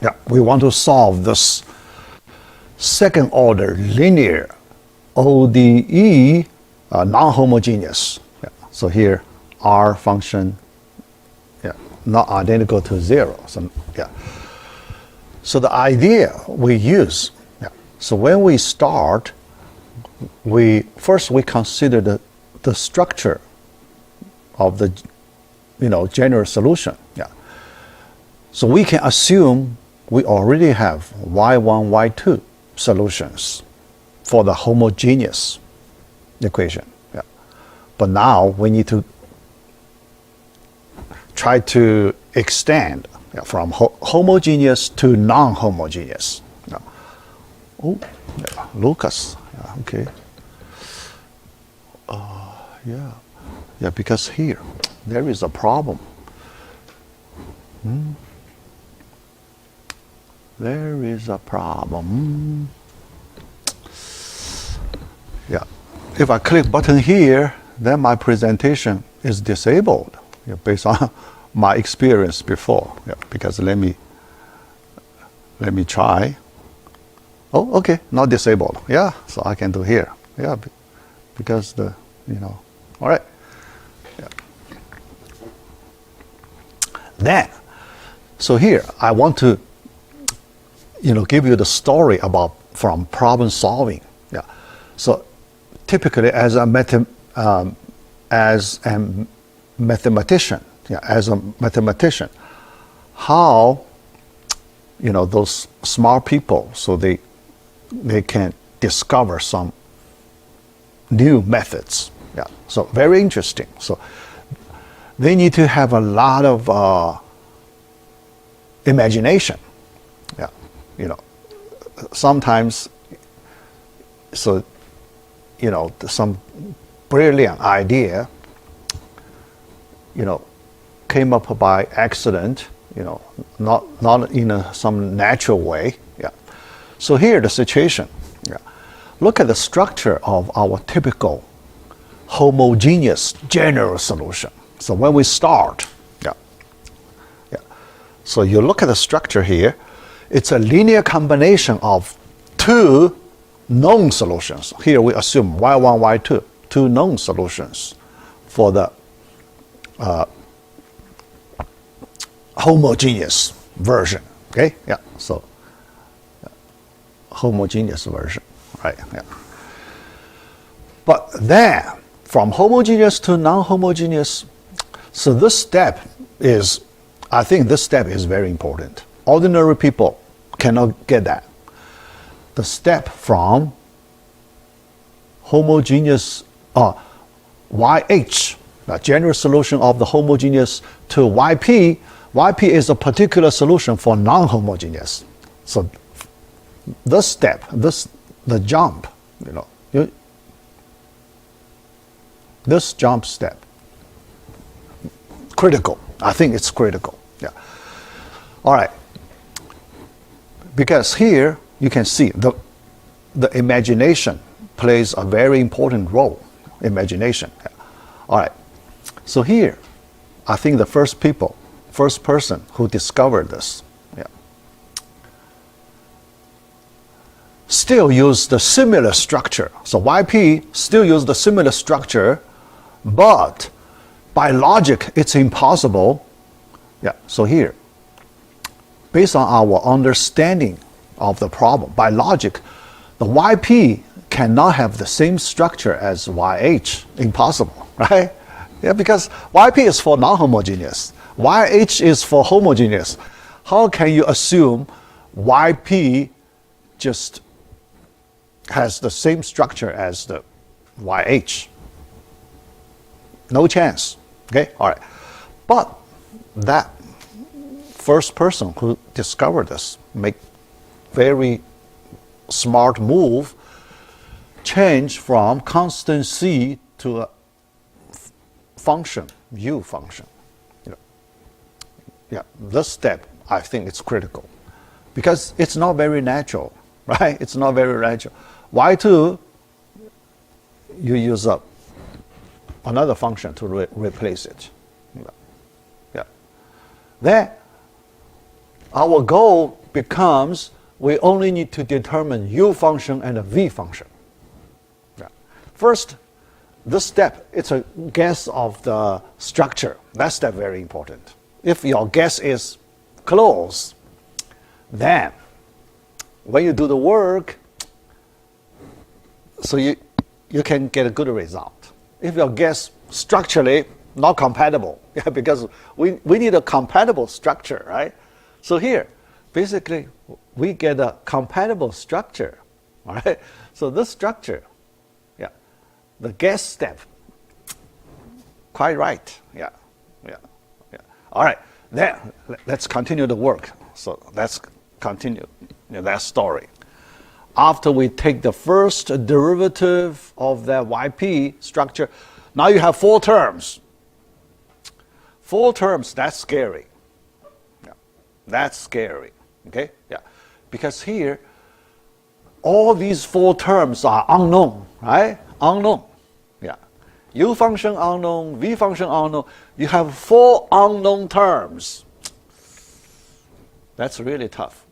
Yeah, we want to solve this second order linear ODE non-homogeneous. Yeah. So here R function, yeah, not identical to 0. So yeah. So the idea we use, yeah. So when we start, first we consider the structure of the general solution. Yeah. So we can assume we already have y1, y2 solutions for the homogeneous equation. Yeah. But now we need to try to extend, yeah, from homogeneous to non-homogeneous. Yeah. Oh, yeah, Lucas. Yeah, okay. Yeah, because here there is a problem. There is a problem. Yeah. If I click button here, then my presentation is disabled, yeah, based on my experience before. Yeah, because let me try. Oh, okay, not disabled. Yeah, so I can do here. Yeah, because all right. Yeah. Then, so here I want to give you the story from problem solving. Yeah. So typically as a mathematician, how those smart people, so they can discover some new methods. Yeah. So very interesting. So they need to have a lot of imagination. Yeah. Sometimes, so some brilliant idea came up by accident, not in some natural way. Yeah. So here the situation. Yeah. Look at the structure of our typical homogeneous general solution. So when we start, yeah. So you look at the structure here. It's a linear combination of two known solutions. Here we assume y1, y2, two known solutions for the homogeneous version. Okay, yeah. So homogeneous version, right? Yeah. But then from homogeneous to non-homogeneous, so this step is, I think this step is very important. Ordinary people cannot get that. The step from homogeneous YH, the general solution of the homogeneous, to YP. YP is a particular solution for non-homogeneous. So this step, the jump, this jump step, critical. I think it's critical. Yeah. All right. Because here you can see the imagination plays a very important role. Imagination. All right. So here, I think the first person who discovered this, yeah, still use the similar structure. So YP still use the similar structure, but by logic it's impossible. Yeah. So here, based on our understanding of the problem, by logic, the YP cannot have the same structure as YH. Impossible, right? Yeah, because YP is for non-homogeneous. YH is for homogeneous. How can you assume YP just has the same structure as the YH? No chance. Okay, all right. But that first person who discovered this make very smart move, change from constant C to a function, U function. Yeah, this step I think it's critical because it's not very natural, right? It's not very natural. Y2, you use up another function to replace it. Yeah. Then our goal becomes we only need to determine u function and a v function. Yeah. First, this step, it's a guess of the structure. That step very important. If your guess is close, then when you do the work, so you can get a good result. If your guess structurally not compatible, yeah, because we need a compatible structure, right? So here, basically, we get a compatible structure, all right? So this structure, yeah, the guess step, quite right, yeah. All right, then let's continue the work. So let's continue that story. After we take the first derivative of that YP structure, now you have 4 terms. 4 terms, that's scary. Yeah, that's scary, okay? Yeah, because here, all these 4 terms are unknown, right? Unknown, yeah. U function unknown, V function unknown. You have 4 unknown terms. That's really tough.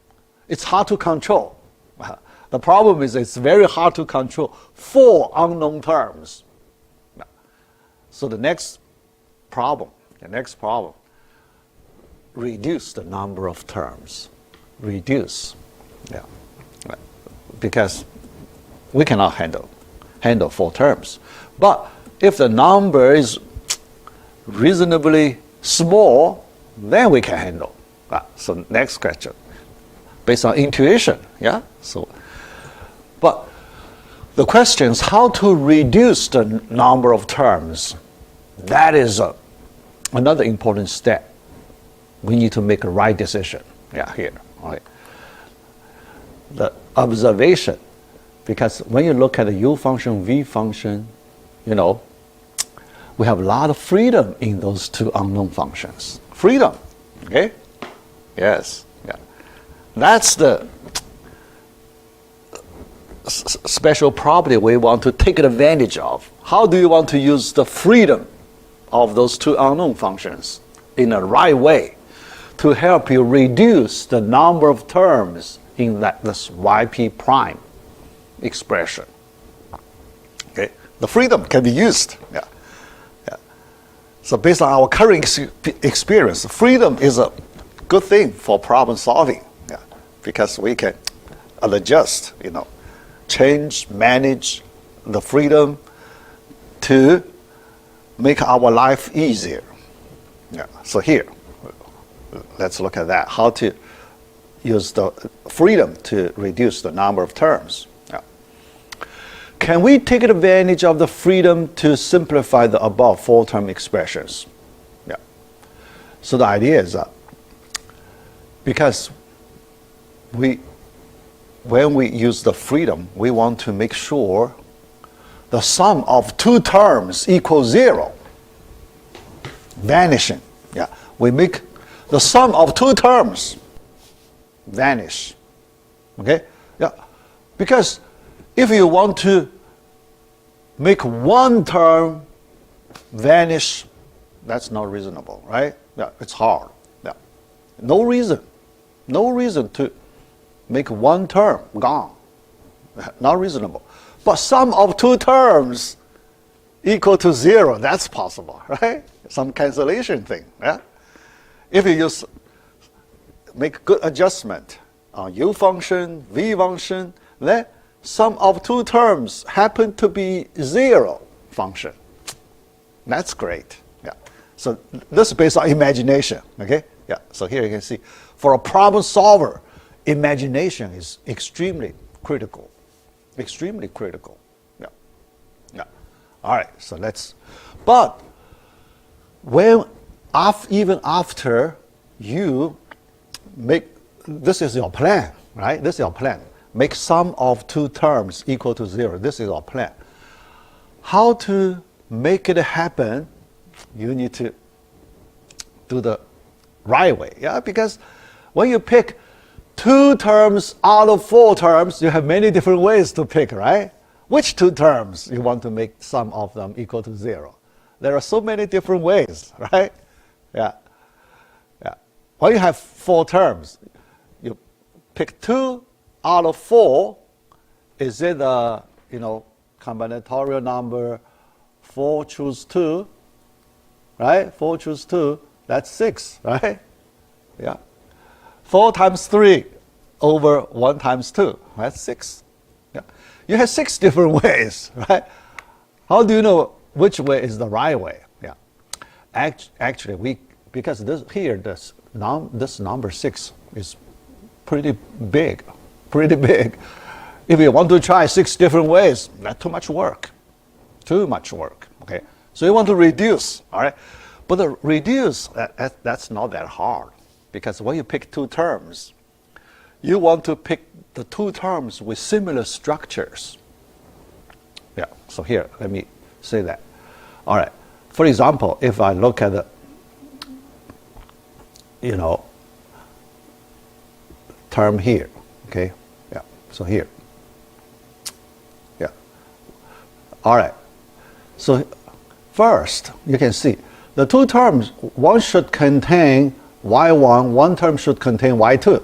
It's hard to control. The problem is it's very hard to control 4 unknown terms. So the next problem, reduce the number of terms. Reduce, yeah, because we cannot handle 4 terms. But if the number is reasonably small, then we can handle. So next question, based on intuition, yeah. So, but the question is how to reduce the number of terms. That is another important step. We need to make a right decision. Yeah, here, all right. The observation, because when you look at the U function, V function, you know, we have a lot of freedom in those 2 unknown functions. Freedom, okay? Yes, yeah. That's the special property we want to take advantage of. How do you want to use the freedom of those 2 unknown functions in the right way to help you reduce the number of terms in this YP prime expression? Okay, the freedom can be used. Yeah. So based on our current experience, freedom is a good thing for problem solving. Yeah, because we can adjust, change, manage the freedom to make our life easier. Yeah. So here, let's look at that. How to use the freedom to reduce the number of terms. Yeah. Can we take advantage of the freedom to simplify the above 4-term expressions? Yeah. So the idea is that because when we use the freedom, we want to make sure the sum of 2 terms equals 0. Vanishing. Yeah. We make the sum of 2 terms vanish. Okay? Yeah. Because if you want to make 1 term vanish, that's not reasonable, right? Yeah, it's hard. Yeah. No reason to make 1 term gone. Not reasonable. But sum of 2 terms equal to 0, that's possible, right? Some cancellation thing. Yeah? If you make good adjustment on U function, V function, then sum of 2 terms happen to be 0 function. That's great. Yeah. So this is based on imagination. Okay? Yeah. So here you can see, for a problem solver, imagination is extremely critical. Extremely critical. Yeah. Yeah. All right. So but even after you make, this is your plan, right? This is your plan. Make sum of 2 terms equal to 0. This is our plan. How to make it happen, you need to do the right way. Yeah, because when you pick 2 terms out of 4 terms, you have many different ways to pick, right? Which 2 terms you want to make sum of them equal to 0? There are so many different ways, right? Yeah. Yeah. When you have 4 terms, you pick 2 out of 4, is it a, combinatorial number 4 choose 2, right? 4 choose 2, that's 6, right? Yeah. 4 times 3 over 1 times 2, that's 6. Yeah. You have 6 different ways, right? How do you know which way is the right way? Yeah. Actually, because this number 6 is pretty big. If you want to try 6 different ways, that's too much work. Okay? So you want to reduce, all right? But the reduce, that's not that hard, because when you pick 2 terms, you want to pick the 2 terms with similar structures. Yeah, so here, let me say that. All right, for example, if I look at the, term here, okay? Yeah, so here. Yeah. All right. So first, you can see the 2 terms, one should contain y1, one term should contain y2.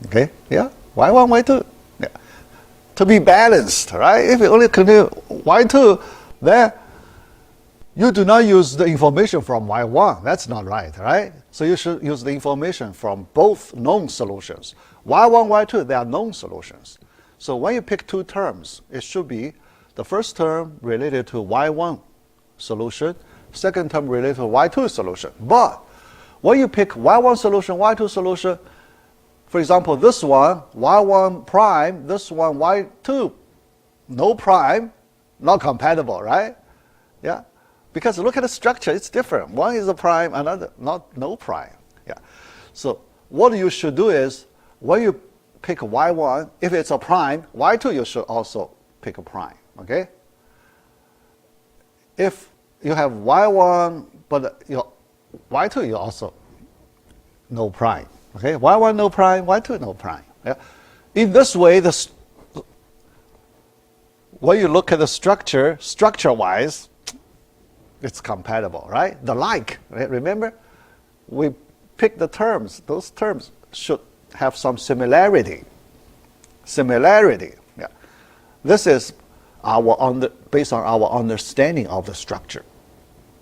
Okay? Yeah? y1, y2. Yeah. To be balanced, right? If you only contain y2, then you do not use the information from y1. That's not right, right? So you should use the information from both known solutions. y1, y2, they are known solutions. So when you pick 2 terms, it should be the first term related to y1 solution, second term related to y2 solution. But when you pick y1 solution, y2 solution, for example, this one, y1 prime, this one, y2, no prime, not compatible, right? Yeah. Because look at the structure, it's different. One is a prime, another no prime. Yeah. So what you should do is, when you pick y1, if it's a prime, y2 you should also pick a prime. Okay? If you have y1, but y2 you also no prime. Okay? y1 no prime, y2 no prime. Yeah? In this way, when you look at the structure-wise, it's compatible, right? The like, right? Remember, we pick the terms. Those terms should have some similarity. Yeah. This is based on our understanding of the structure.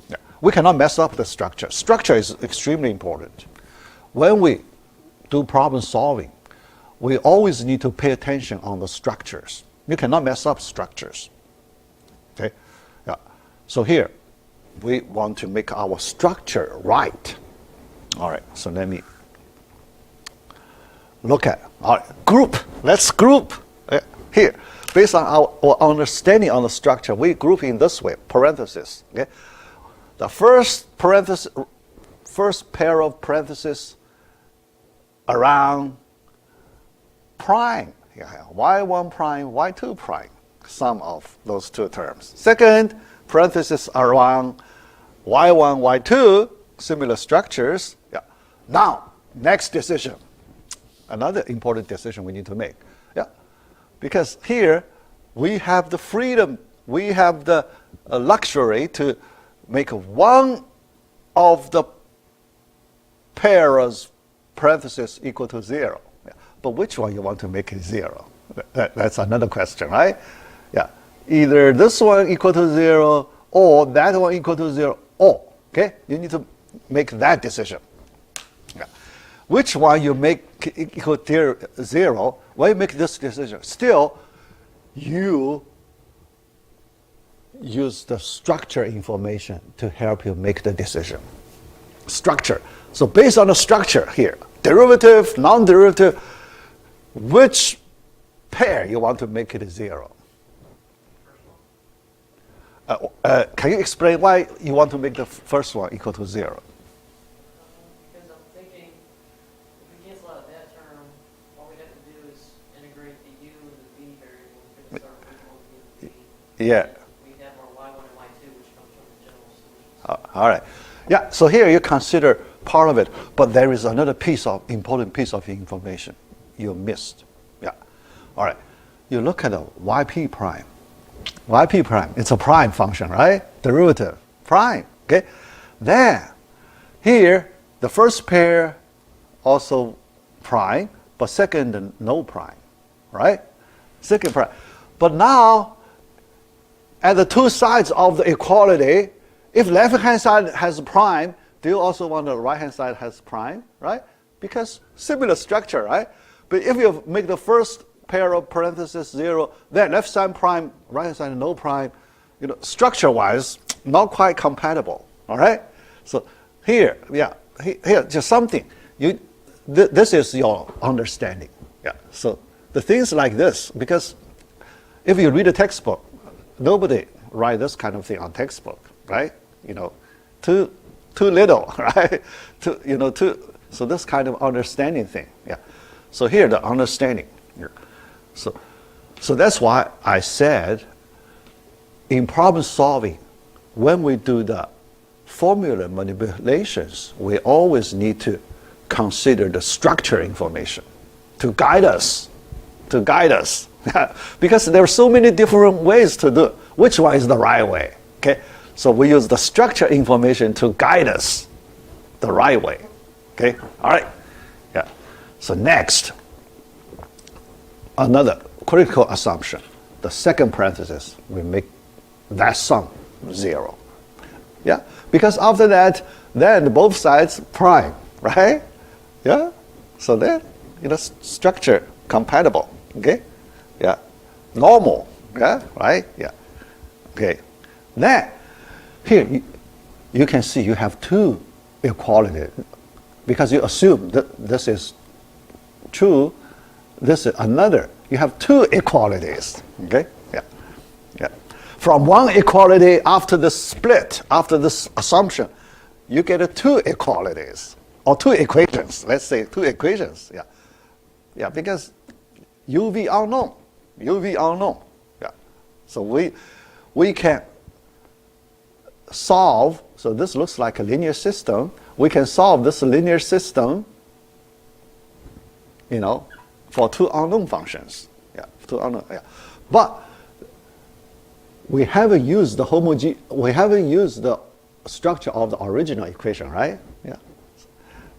Yeah. We cannot mess up the structure. Structure is extremely important. When we do problem solving, we always need to pay attention on the structures. You cannot mess up structures. Okay? Yeah. So here, we want to make our structure right. All right, so let me look at, all right, group. Let's group. Here, based on our understanding on the structure, we group in this way, parentheses. Okay? The first pair of parentheses around prime. y1 prime, y2 prime, sum of those 2 terms. Second, parentheses around y1, y2, similar structures. Yeah. Now, next decision. Another important decision we need to make. Yeah. Because here, we have the freedom, we have the luxury to make one of the pairs parentheses equal to 0. Yeah. But which one you want to make it 0? That's another question, right? Yeah. Either this one equal to 0 or that one equal to 0 or, okay? You need to make that decision. Yeah. Which one you make equal to 0, when you make this decision, still you use the structure information to help you make the decision. Structure. So based on the structure here, derivative, non-derivative, which pair you want to make it 0? Can you explain why you want to make the first one equal to 0? Because I'm thinking, if we cancel out that term, all we have to do is integrate the u and the v variable and start with the v. Yeah. We have our y1 and y2, which comes from the general solution. All right. Yeah, so here you consider part of it, but there is another important piece of information you missed. Yeah. All right. You look at the yp prime. Yp prime, it's a prime function, right? Derivative, prime, okay? Then, here, the first pair also prime, but second no prime, right? Second prime. But now, at the two sides of the equality, if left-hand side has prime, do you also want the right-hand side has prime, right? Because similar structure, right? But if you make the first pair of parentheses 0, then left side prime, right-hand side no prime, you know, structure-wise, not quite compatible, all right? So here, here, just something. This is your understanding, yeah. So the things like this, because if you read a textbook, nobody write this kind of thing on textbook, right? You know, too little, right? So this kind of understanding thing, yeah. So here the understanding. Yeah. So that's why I said in problem solving, when we do the formula manipulations, we always need to consider the structure information to guide us, because there are so many different ways to do it. Which one is the right way? Okay, so we use the structure information to guide us the right way. Okay, all right, yeah. So next, another critical assumption. The second parenthesis, we make that sum 0. Yeah, because after that, then both sides prime, right? Yeah, so then, you know, structure compatible, okay? Yeah, normal, yeah, right? Yeah, okay. Then, here, you can see you have two equality, because you assume that this is true, this is another. You have two equalities, okay? Yeah, yeah. From one equality after the split, after this assumption, you get two equalities, or two equations, let's say two equations, yeah. Yeah, because UV unknown, yeah. So we can solve, so this looks like a linear system, we can solve this linear system, you know, for two unknown functions, yeah, two unknown, yeah. But we haven't used the structure of the original equation, right? Yeah.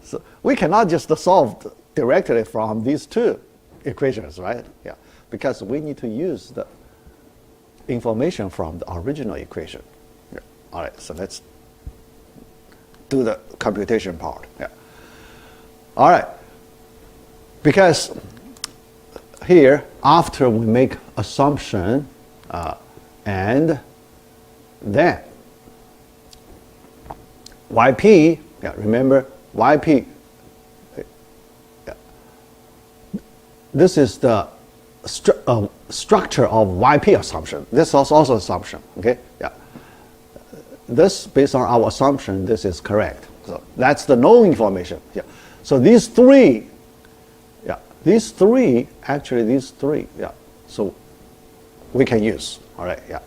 So we cannot just solve directly from these two equations, right? Yeah. Because we need to use the information from the original equation. Yeah. All right. So let's do the computation part. Yeah. All right. Because here, after we make assumption, and then YP, yeah, remember YP, yeah, this is the structure of YP assumption. This is also assumption, okay? Yeah. This, based on our assumption, this is correct. So that's the known information. Yeah. So these three, actually these three, yeah. So we can use, all right, yeah.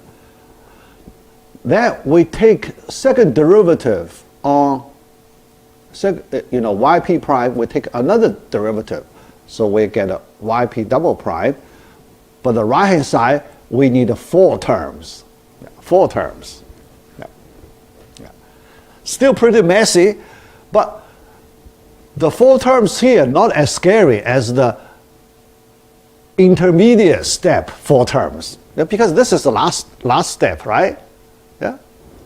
Then we take second derivative on, YP prime, we take another derivative. So we get a YP double prime, but the right-hand side, we need 4 terms. Yeah, 4 terms. Yeah. Yeah. Still pretty messy, but the 4 terms here not as scary as the intermediate step 4 terms. Yeah, because this is the last step, right? Yeah,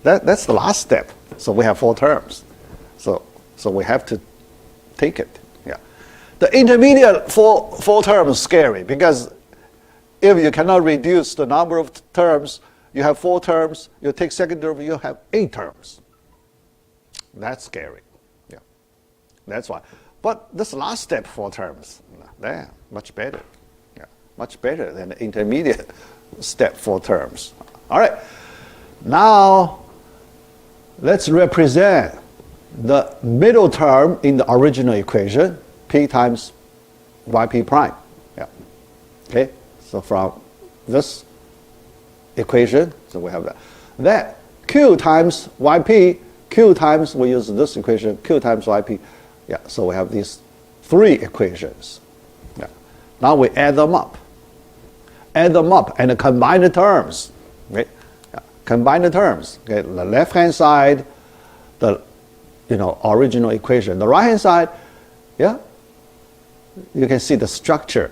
that's the last step. So we have 4 terms. So we have to take it. Yeah, the intermediate four terms is scary because if you cannot reduce the number of terms, you have 4 terms. You take second derivative, you have 8 terms. That's scary. Yeah, that's why. But this last step 4 terms, there, much better. Yeah, much better than the intermediate step 4 terms. All right. Now, let's represent the middle term in the original equation, P times YP prime. Yeah. Okay. So from this equation, so we have that. Then Q times YP, Q times, we use this equation, Q times YP. Yeah. So we have these 3 equations. Yeah. Now we add them up. And combine the terms. Okay. Combine the terms. Okay, the left-hand side, the original equation. The right-hand side, yeah, you can see the structure.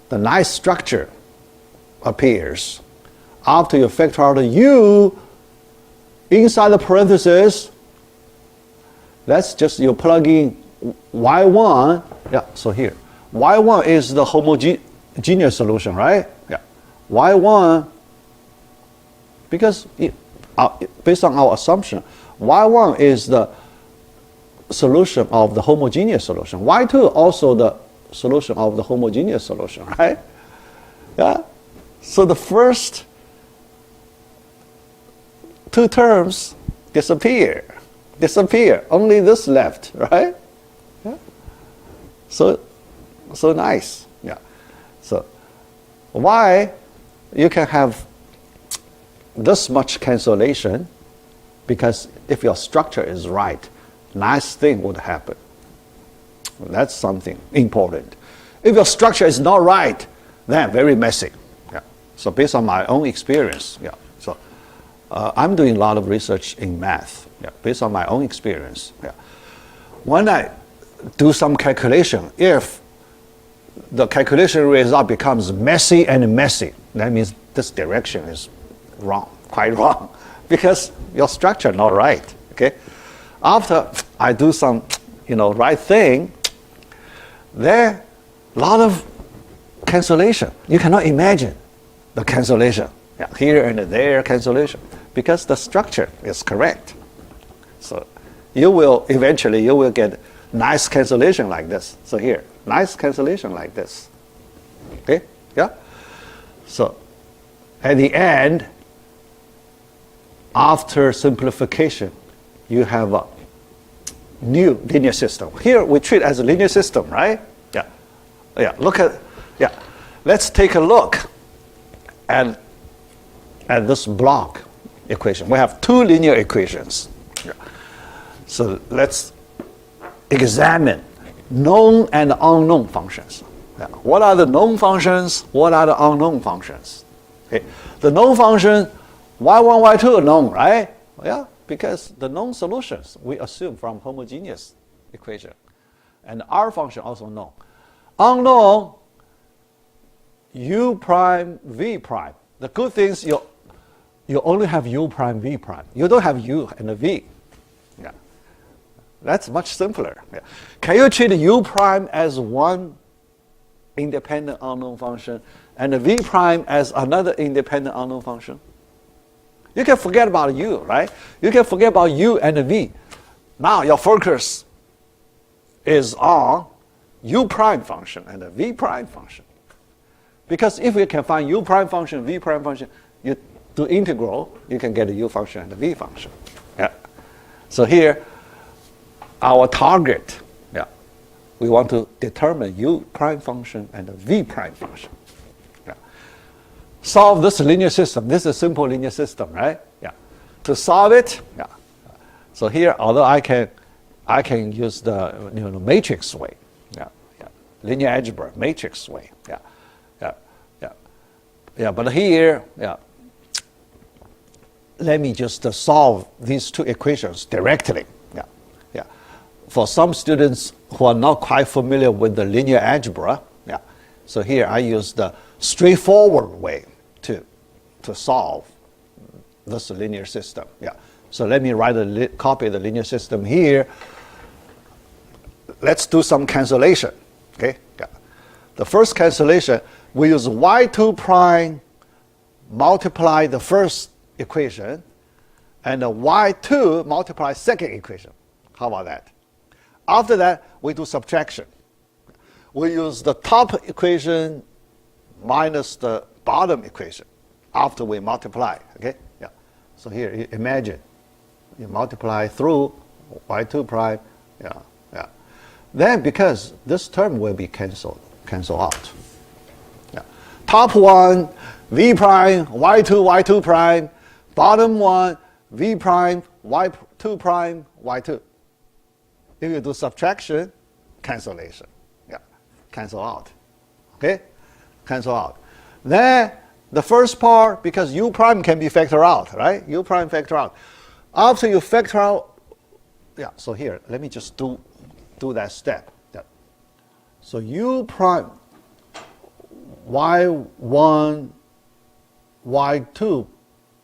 The nice structure appears after you factor out the u inside the parenthesis. That's just you plug in y1. Yeah, so here y1 is the homogeneous solution, right? Yeah, y1, because based on our assumption, y1 is the solution of the homogeneous solution. y2 also the solution of the homogeneous solution, right? Yeah. So the first two terms disappear. Only this left, right? Yeah. So nice. Yeah. So why you can have this much cancellation? Because if your structure is right, nice thing would happen. That's something important. If your structure is not right, then very messy. Yeah. So based on my own experience, yeah. So I'm doing a lot of research in math. Yeah. Based on my own experience, yeah. When I do some calculation, if the calculation result becomes messy, that means this direction is wrong, quite wrong, because your structure not right. Okay. After I do some, right thing, there a lot of cancellation. You cannot imagine the cancellation. Yeah, here and there cancellation, because the structure is correct. So eventually you will get nice cancellation like this. So here, nice cancellation like this. Okay? Yeah? So at the end, after simplification, you have a new linear system. Here we treat as a linear system, right? Yeah. Yeah. Let's take a look at this block equation. We have two linear equations. Yeah. So let's examine known and unknown functions. Yeah. What are the known functions? What are the unknown functions? Okay. The known function, y1, y2 are known, right? Yeah. Because the known solutions we assume from homogeneous equation, and R function also known. Unknown, u prime, v prime. The good thing is you only have u prime, v prime. You don't have u and a v. Yeah, that's much simpler. Yeah. Can you treat u prime as one independent unknown function and a v prime as another independent unknown function? You can forget about u, right? You can forget about u and v. Now your focus is on u prime function and the v prime function. Because if you can find u prime function, v prime function, you do integral, you can get a u function and a v function. Yeah. So here, our target, yeah, we want to determine u prime function and the v prime function. Solve this linear system. This is a simple linear system, right? Yeah. To solve it, yeah. So here, although I can use the matrix way, yeah, yeah, linear algebra matrix way, yeah, yeah, yeah, yeah. But here, yeah, let me just solve these two equations directly. Yeah, yeah. For some students who are not quite familiar with the linear algebra, yeah. So here I use the straightforward way to solve this linear system. Yeah. So let me write copy the linear system here. Let's do some cancellation. Okay. Yeah. The first cancellation, we use y2 prime multiply the first equation, and the y2 multiply second equation. How about that? After that, we do subtraction. We use the top equation minus the bottom equation after we multiply. Okay? Yeah. So here, imagine you multiply through y2 prime. Yeah, yeah. Then because this term will be cancel out. Yeah. Top one, v prime, y2 prime. Bottom one, v prime, y2 prime, y2. If you do subtraction, cancellation. Yeah, cancel out. Okay? Cancel out. Then the first part, because u prime can be factored out, right? U prime factor out. After you factor out, yeah, so here, let me just do that step. Yeah. So u prime y1 y2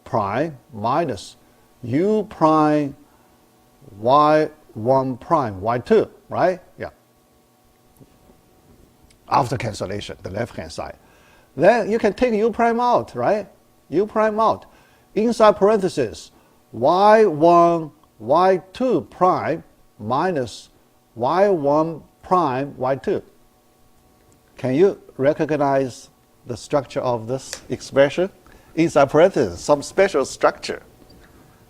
prime minus u prime y1 prime y2, right? Yeah. After cancellation, the left-hand side. Then you can take u prime out, right? U prime out. Inside parentheses, y1 y2 prime minus y1 prime y2. Can you recognize the structure of this expression? Inside parentheses, some special structure.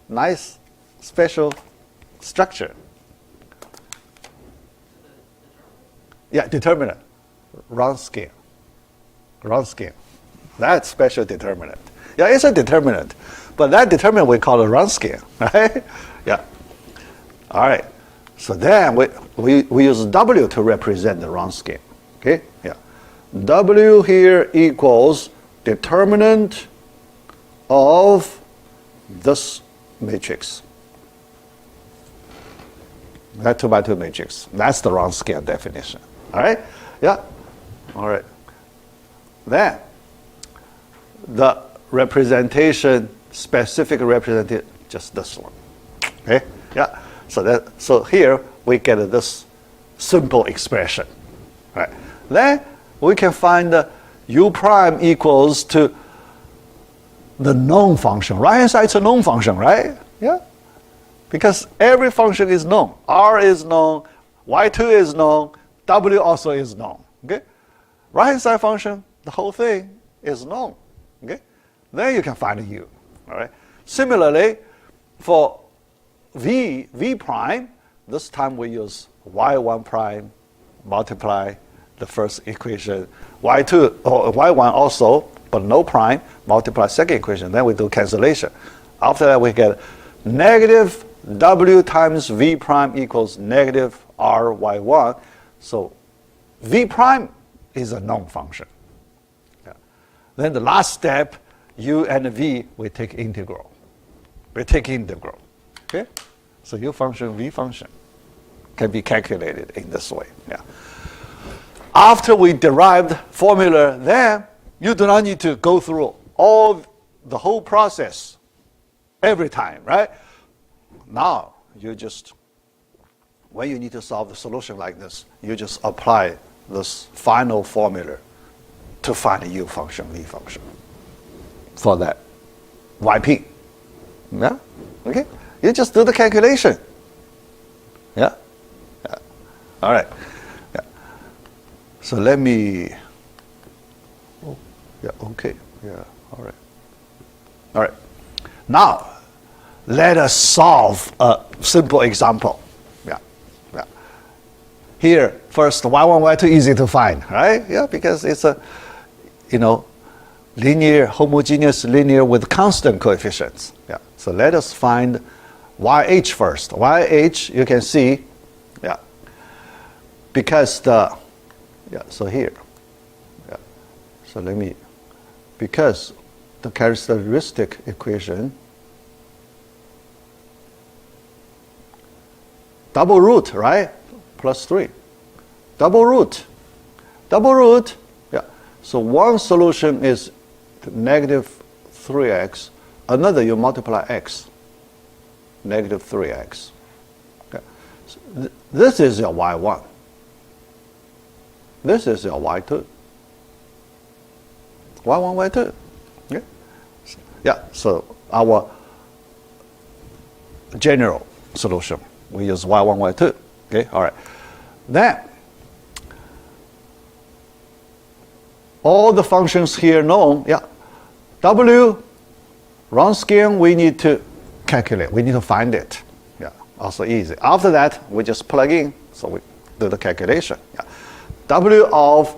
Nice special structure. Yeah, determinant. Wronskian. Wronskian. That's special determinant. Yeah, it's a determinant. But that determinant we call a Wronskian, right? Yeah. All right. So then we use W to represent the Wronskian. Okay? Yeah. W here equals determinant of this matrix. That 2 by 2 matrix. That's the Wronskian definition. All right? Yeah. All right. Then the representation, specific representation, just this one. Okay? Yeah. So here we get this simple expression. Right. Then we can find the u prime equals to the known function. Right-hand side is a known function, right? Yeah. Because every function is known. R is known, y2 is known, w also is known. Okay? Right-hand side function, the whole thing is known. Okay? Then you can find u. All right. Similarly, for v prime, this time we use y1 prime multiply the first equation, y2 or y1 also, but no prime, multiply second equation. Then we do cancellation. After that, we get negative w times v prime equals negative r y1. So v prime is a known function. Yeah. Then the last step, u and v, we take integral. We take integral. Okay? So u function, v function can be calculated in this way. Yeah. After we derived formula, then you do not need to go through the whole process every time, right? Now you just, when you need to solve the solution like this, you just apply this final formula to find a u function, v function for that yp. Yeah? Okay? You just do the calculation. Yeah? Yeah. All right. Yeah. So let me, yeah, okay. Yeah, all right. All right. Now, let us solve a simple example. Yeah. Yeah. Here, first, y1, y2 easy to find, right? Yeah, because it's a, linear, homogeneous linear with constant coefficients. Yeah. So let us find YH first. YH, you can see, yeah, because so here, yeah, so because the characteristic equation, double root, right? Plus 3. Double root, yeah. So one solution is negative 3x, another you multiply x. Negative 3x. Okay. So this is your y1. This is your y2. y1, y2. Okay. Yeah, so our general solution, we use y1, y2. Okay, all right. Then, all the functions here known, yeah. W, Wronskian, we need to calculate. We need to find it. Yeah, also easy. After that, we just plug in. So we do the calculation. Yeah. W of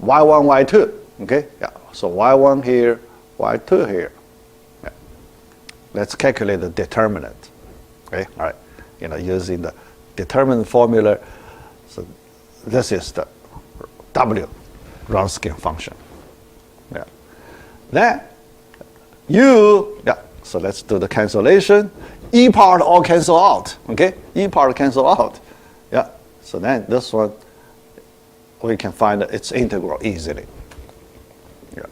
y1, y2. Okay. Yeah. So y1 here, y2 here. Yeah. Let's calculate the determinant. Okay. All right. Using the determinant formula. So this is the W Wronskian function. Yeah. Then u, yeah. So let's do the cancellation. E part all cancel out. Okay? E part cancel out. Yeah. So then this one we can find its integral easily. Yeah.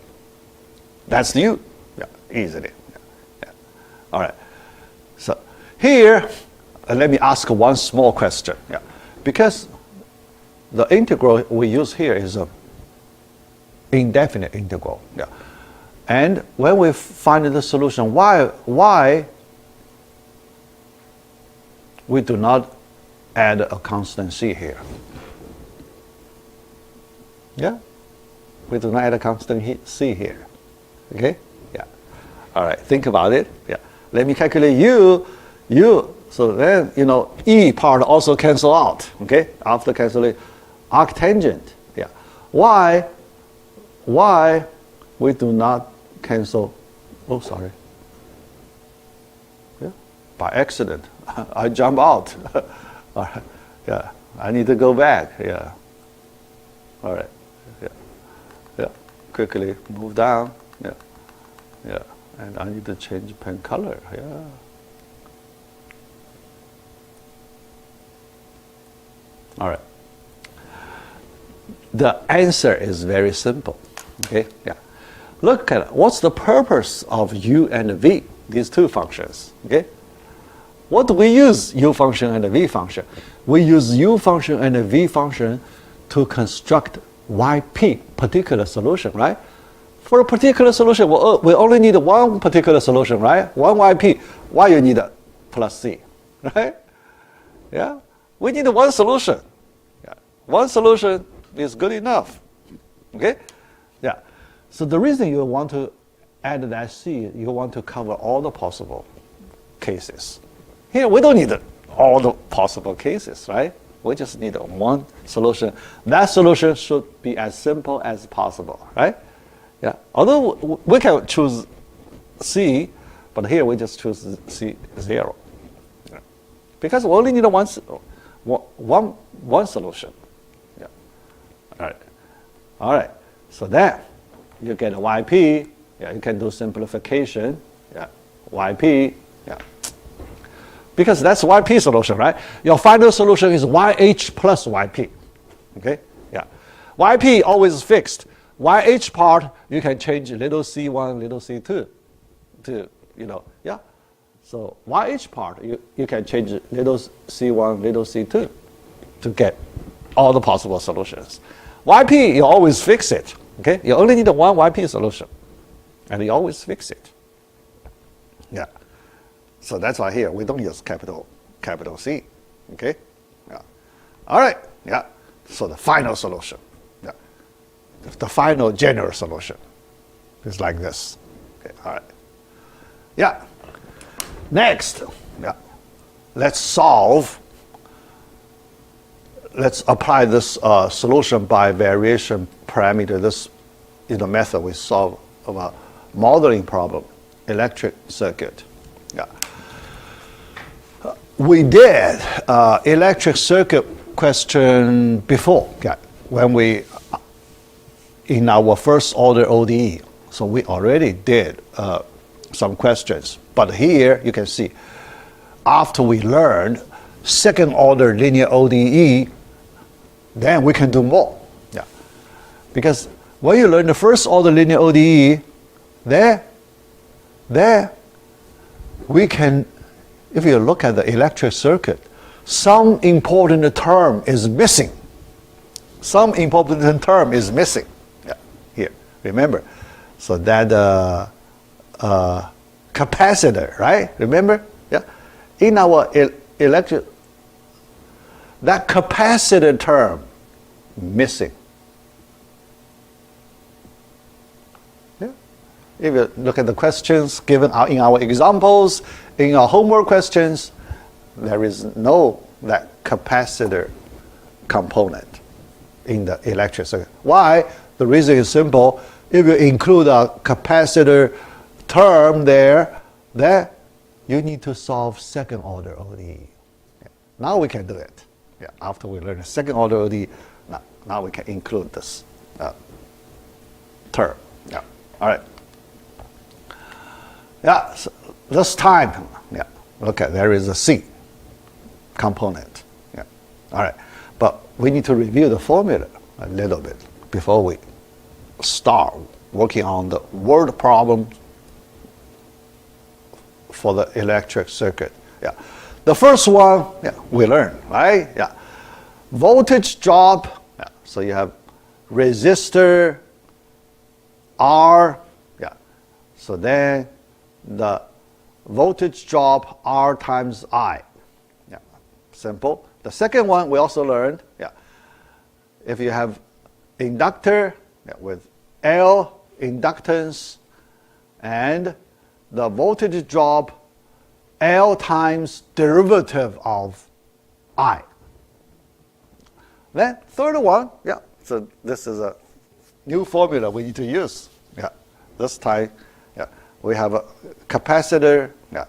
That's u. Yeah, easily. Yeah. Yeah. All right. So here, let me ask one small question. Yeah. Because the integral we use here is an indefinite integral. Yeah. And when we find the solution, why we do not add a constant c here? Yeah, we do not add a constant c here. Okay, yeah. All right, think about it. Yeah, let me calculate u. So then e part also cancel out. Okay, after canceling arctangent. Yeah, why we do not cancel? Oh, sorry. Yeah, by accident, I jump out. All right. Yeah, I need to go back. Yeah. All right. Yeah. Yeah. Quickly move down. Yeah. Yeah. And I need to change pen color. Yeah. All right. The answer is very simple. Okay. Yeah. Look at what's the purpose of u and v, these two functions. Okay. What do we use u function and v function? We use u function and v function to construct yp, particular solution, right? For a particular solution, we only need one particular solution, right? One yp. Why you need a plus c, right? Yeah, we need one solution. Yeah. One solution is good enough. Okay? Yeah. So the reason you want to add that c, you want to cover all the possible cases. Here, we don't need all the possible cases, right? We just need one solution. That solution should be as simple as possible, right? Yeah. Although we can choose C, but here we just choose C0. Yeah. Because we only need one solution. Yeah. All right. All right. So then you get a YP. Yeah, you can do simplification. Yeah. YP. Yeah. Because that's YP solution, right? Your final solution is YH plus YP. Okay? Yeah. YP always fixed. YH part, you can change little c1, little c2 to, yeah. So YH part, you can change little c1, little c2 to get all the possible solutions. YP, you always fix it. Okay? You only need one YP solution. And you always fix it. Yeah. So that's why here we don't use capital C. Okay? Yeah. All right. Yeah. So the final solution. Yeah. The final general solution is like this. Okay. All right. Yeah. Next. Yeah. Let's apply this solution by variation parameter. This is the method we solve about modeling problem, electric circuit. Yeah. We did electric circuit question before, yeah, when we in our first order ODE. So we already did some questions. But here you can see, after we learned second order linear ODE, then we can do more. Yeah. Because when you learn the first order linear ODE, there we can, if you look at the electric circuit, some important term is missing. Some important term is missing. Yeah, here, remember. So that capacitor, right? Remember? Yeah. In our electric, that capacitor term missing. Yeah. If you look at the questions given in our examples, in our homework questions, there is no that capacitor component in the electric circuit. Why? The reason is simple. If you include a capacitor term there, then you need to solve second order ODE. Yeah. Now we can do it. Yeah. After we learn the second order ODE, now we can include this term. Yeah. All right. Yeah. So this time, yeah. Look at, there is a C component. Yeah. All right. But we need to review the formula. a little bit before we start working on the word problem for the electric circuit. Yeah. The first one, yeah, we learned, right? Yeah. Voltage drop. Yeah. So you have resistor R. Yeah. So then the voltage drop R times I. Yeah. Simple. The second one we also learned, yeah. If you have inductor, yeah, with L inductance and the voltage drop L times derivative of I. Then third one, yeah, so this is a new formula we need to use. Yeah, this time, yeah, we have a capacitor, yeah,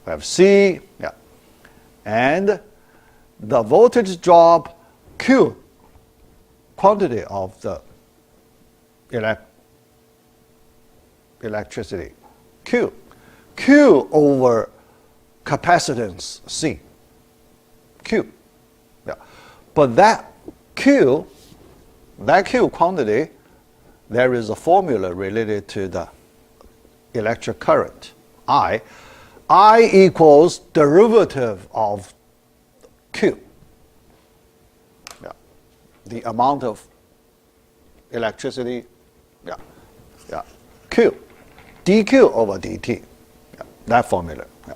we have C, yeah, and the voltage drop Q, quantity of the electricity, Q over capacitance C, Q. Yeah. But that Q quantity, there is a formula related to the electric current, I. I equals derivative of Q. Yeah. The amount of electricity, yeah, yeah, Q, dQ over dt, yeah, that formula. Yeah.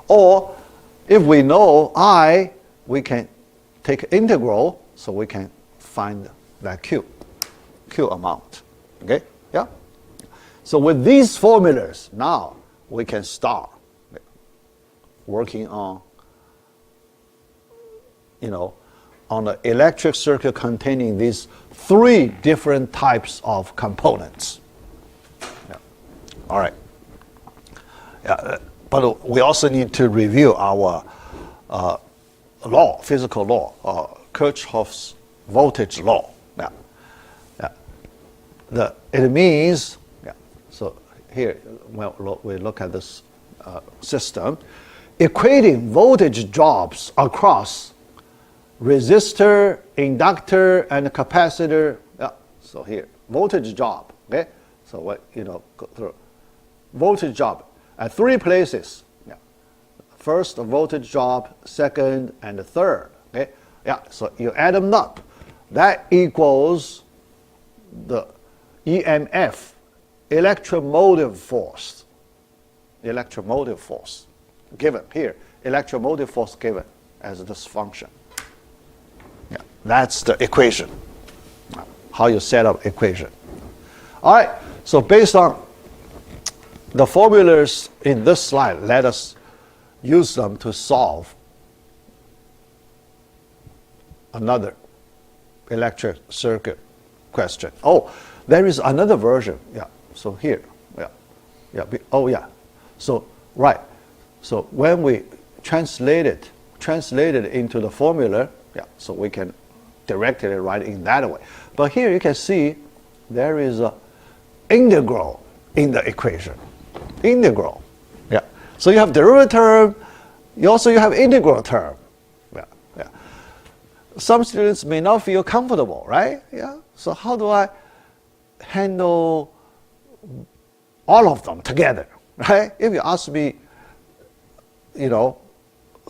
Or if we know I, we can take integral, so we can find that Q amount. Okay? Yeah? So with these formulas, now we can start working on, on the electric circuit containing these three different types of components. Yeah. All right. Yeah, but we also need to review our law, physical law, Kirchhoff's voltage law. Yeah. Yeah. It means, yeah, so here, well, we look at this system, equating voltage drops across resistor, inductor, and capacitor. Yeah. So here, voltage drop. Okay. So what go through voltage drop at three places. Yeah. First voltage drop, second, and the third. Okay. Yeah. So you add them up. That equals the EMF, electromotive force. Electromotive force given here. Electromotive force given as this function. Yeah, that's the equation. How you set up equation. All right. So based on the formulas in this slide, let us use them to solve another electric circuit question. Oh, there is another version. Yeah. So here. Yeah. Yeah. Oh, yeah. So right. So when we translate it into the formula, yeah, so we can directly write it in that way. But here you can see there is a integral in the equation. Integral. Yeah. So you have derivative term, you have integral term. Yeah. Yeah. Some students may not feel comfortable, right? Yeah. So how do I handle all of them together? Right? If you ask me,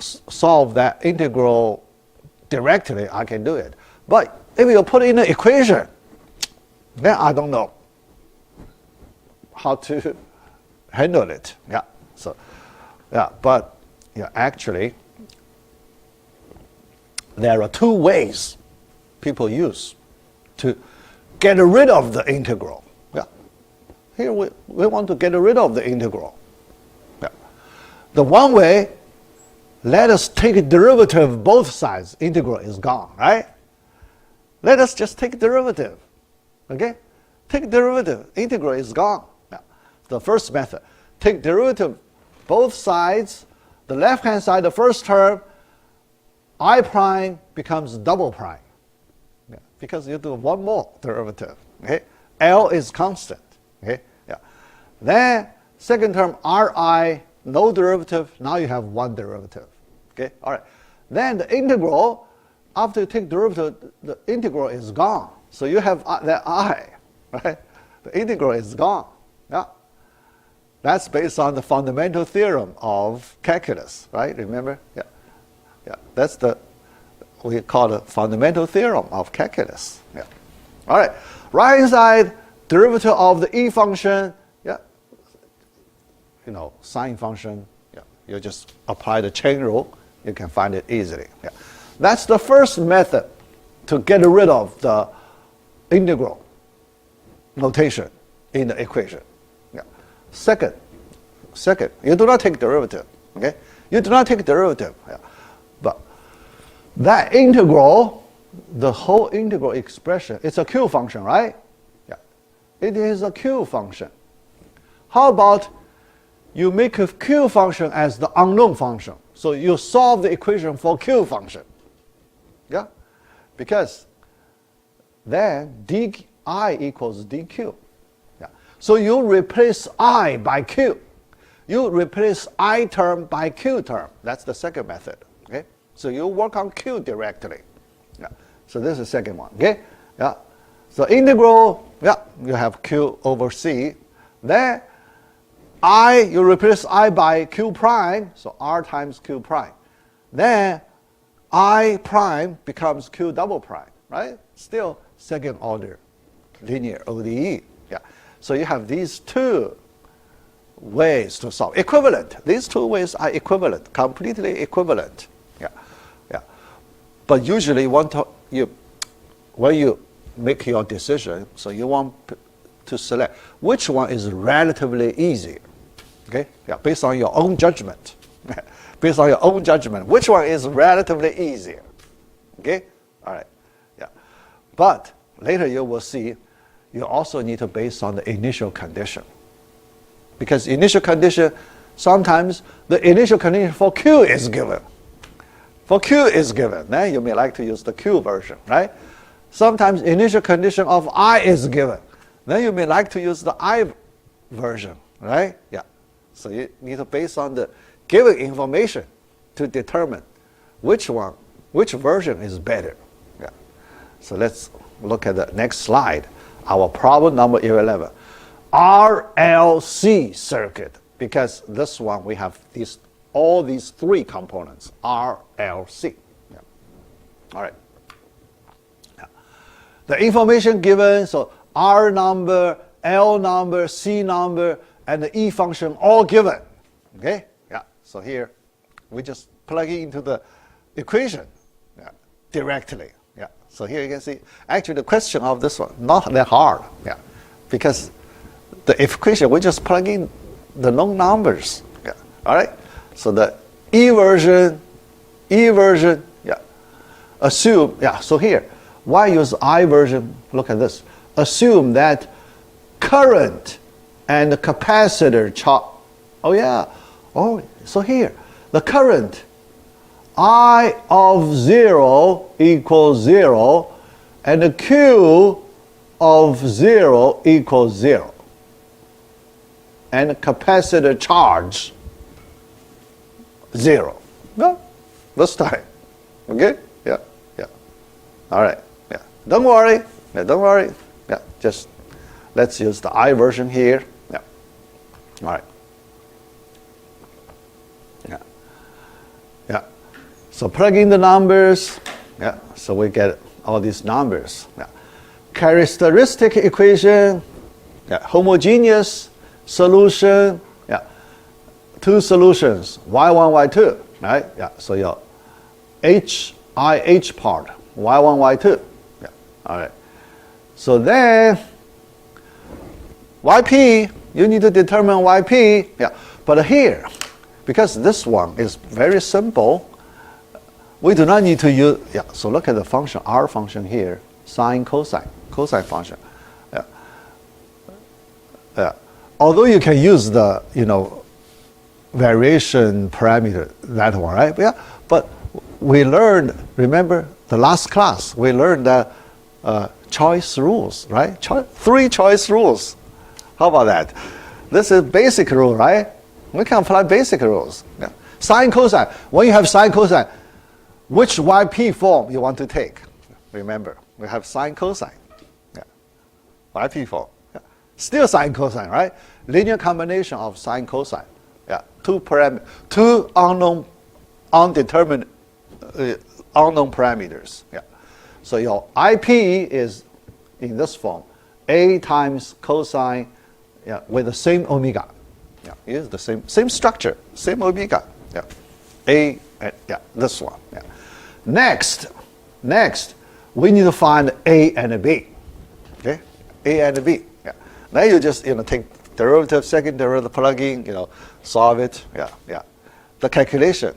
solve that integral directly, I can do it. But if you put in an equation, then I don't know how to handle it. Yeah. So, yeah. But yeah, actually, there are two ways people use to get rid of the integral. Yeah. Here we want to get rid of the integral. Yeah. The one way, let us take a derivative both sides. Integral is gone, right? Let us just take derivative. Okay? Take derivative. Integral is gone. Yeah. The first method. Take derivative both sides. The left-hand side, the first term, I prime becomes double prime. Yeah. Because you do one more derivative. Okay? L is constant. Okay? Yeah. Then second term, Ri, no derivative. Now you have one derivative. Okay? All right. Then the integral, after you take derivative, the integral is gone. So you have that I, right? The integral is gone. Yeah. That's based on the fundamental theorem of calculus, right? Remember? Yeah. Yeah. That's we call the fundamental theorem of calculus. Yeah. All right. Right hand side, derivative of the e function. Yeah. Sine function. Yeah. You just apply the chain rule. You can find it easily. Yeah. That's the first method to get rid of the integral notation in the equation. Yeah. Second, you do not take derivative. Okay? You do not take derivative. Yeah. But that integral, the whole integral expression, it's a Q function, right? Yeah. It is a Q function. How about you make a Q function as the unknown function? So you solve the equation for Q function. Yeah? Because then di equals dq. Yeah. So you replace I by Q. You replace I term by Q term. That's the second method. Okay? So you work on Q directly. Yeah. So this is the second one. Okay? Yeah. So integral, yeah, you have Q over C. Then you replace I by Q prime, so R times Q prime. Then I prime becomes Q double prime, right? Still second order linear ODE. Yeah. So you have these two ways to solve. Equivalent. These two ways are equivalent, completely equivalent. Yeah. Yeah. But usually when you make your decision, so you want to select which one is relatively easier. Okay? Yeah, based on your own judgment. Based on your own judgment, which one is relatively easier? Okay? All right. Yeah. But later you will see you also need to base on the initial condition. Because initial condition, sometimes the initial condition for Q is given. For Q is given. Then you may like to use the Q version, right? Sometimes initial condition of I is given. Then you may like to use the I version, right? Yeah. So you need to base on the given information to determine which version is better. Yeah. So let's look at the next slide. Our problem number 11. RLC circuit. Because this one we have all these three components. RLC. Yeah. All right. Yeah. The information given, so R number, L number, C number, and the E function all given. Okay? Yeah. So here we just plug it into the equation directly. Yeah. So here you can see actually the question of this one not that hard. Yeah. Because the equation we just plug in the known numbers. Yeah. All right. So the E version, yeah. Assume, yeah. So here, why use I version? Look at this. Assume that current and the capacitor charge. Oh yeah. Oh, so here, the current I of 0 equals 0, and the Q of 0 equals 0. And the capacitor charge 0. No, this time. Okay? Yeah, yeah. All right. Yeah. Don't worry. Yeah, don't worry. Yeah, just let's use the I version here. Yeah. All right. Yeah. Yeah. So plug in the numbers. Yeah. So we get all these numbers. Yeah. Characteristic equation. Yeah. Homogeneous solution. Yeah. Two solutions. Y1, Y2. Right? Yeah. So your HIH part. Y1, Y2. Yeah. All right. So then YP, you need to determine YP. Yeah. But here, because this one is very simple, we do not need to use, yeah, so look at the function, R function here, sine, cosine function. Yeah. Yeah. Although you can use the, variation parameter, that one, right? Yeah. But we learned, remember the last class, we learned that choice rules, right? Three choice rules. How about that? This is basic rule, right? We can apply basic rules. Yeah. Sine, cosine. When you have sine, cosine, which YP form you want to take. Remember, we have sine cosine. Yeah. YP form. Yeah. Still sine cosine, right? Linear combination of sine cosine. Yeah. Two unknown, undetermined, unknown parameters. Yeah. So your IP is in this form, A times cosine, yeah, with the same omega. Yeah, it is the same structure, same omega. Yeah, A, yeah, this one. Yeah. Next, we need to find A and B. Okay, A and B. Yeah. Now you just take derivative, second derivative, plug in, solve it. Yeah. The calculation,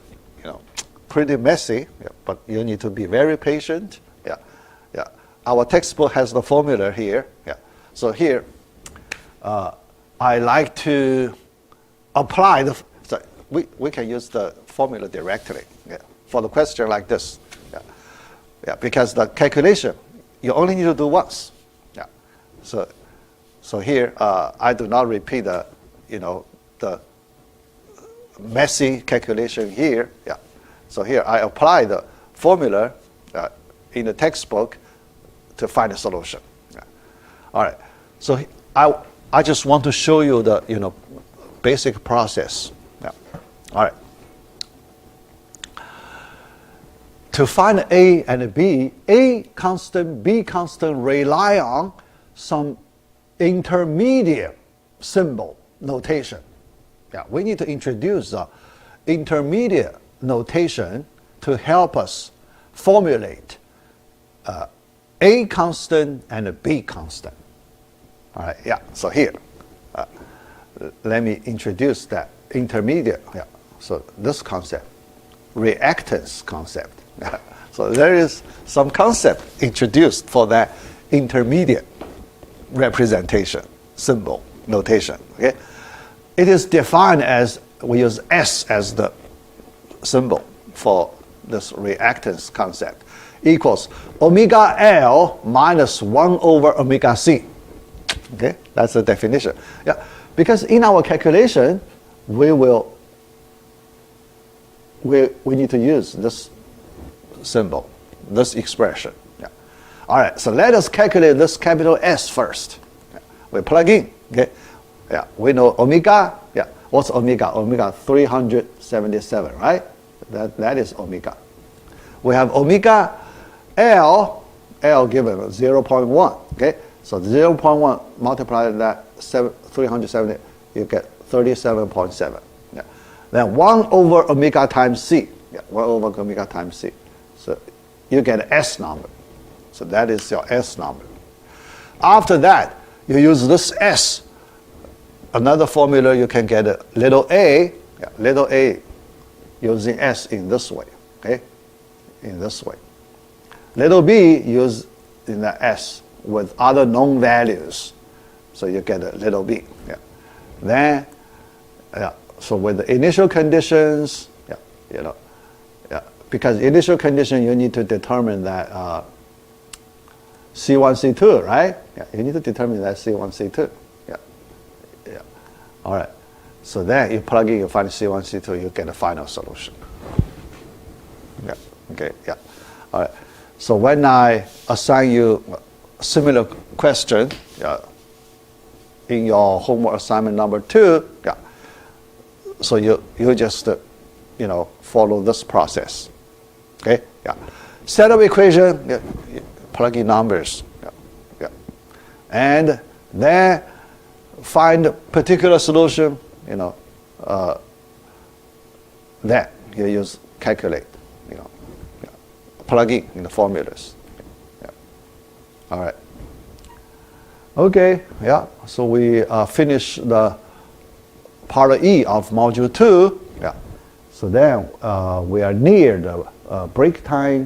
pretty messy, yeah, but you need to be very patient. Yeah. Our textbook has the formula here. Yeah. So here, I like to apply the. So we can use the formula directly. Yeah. For the question like this. Yeah, because the calculation you only need to do once. Yeah, so here I do not repeat the messy calculation here. Yeah, so here I apply the formula in the textbook to find a solution. Yeah. All right, so I just want to show you the basic process. Yeah. All right. To find A and B, A constant, B constant rely on some intermediate symbol notation. Yeah, we need to introduce the intermediate notation to help us formulate A constant and a B constant. All right, yeah, so here, let me introduce that intermediate. Yeah, so this concept, reactance concept. So there is some concept introduced for that intermediate representation, symbol, notation. Okay? It is defined as, we use S as the symbol for this reactance concept, equals omega L minus 1 over omega C. Okay? That's the definition. Yeah. Because in our calculation, we need to use this symbol, this expression. Yeah. All right, so let us calculate this capital S first. Yeah. We plug in. Okay. Yeah. We know omega. Yeah. What's omega? Omega 377, right? That is omega. We have omega L given 0.1. Okay. So 0.1 multiply that 370, you get 37.7. Yeah. Then 1 over omega times C. Yeah. 1 over omega times C. So you get an S number. So that is your S number. After that, you use this S. Another formula, you can get a little a, yeah, little a using S in this way. Okay? In this way. Little b use in the S with other known values. So you get a little b. Yeah. Then, yeah, so with the initial conditions, yeah, because initial condition, you need to determine that C1, C2, right? Yeah, you need to determine that C1, C2. Yeah. All right. So then you plug in, you find C1, C2, you get a final solution. Yeah. Okay. Yeah. All right. So when I assign you a similar question, in your homework assignment number 2, yeah. So you just follow this process. Okay, yeah. Set up equation, yeah, plug in numbers, yeah. And then find a particular solution, then you use calculate, plug in the formulas. Yeah. All right. Okay, yeah. So we finish the part E of module 2. Yeah. So then we are near the break time.